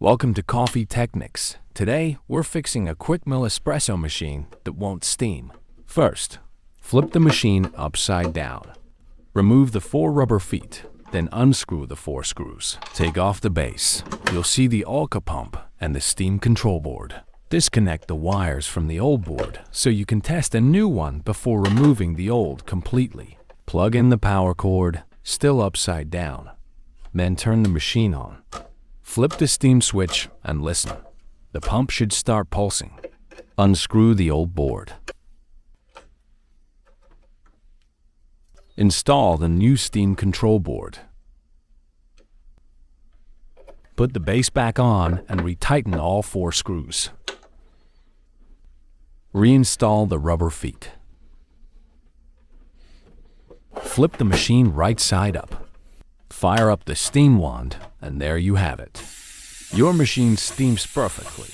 Welcome to Coffeetechnix. Today, we're fixing a QuickMill espresso machine that won't steam. First, flip the machine upside down. Remove the 4 rubber feet, then unscrew the 4 screws. Take off the base. You'll see the Ulka pump and the steam control board. Disconnect the wires from the old board so you can test a new one before removing the old completely. Plug in the power cord, still upside down. Then turn the machine on. Flip the steam switch and listen. The pump should start pulsing. Unscrew the old board. Install the new steam control board. Put the base back on and retighten all 4 screws. Reinstall the rubber feet. Flip the machine right side up. Fire up the steam wand, and there you have it. Your machine steams perfectly.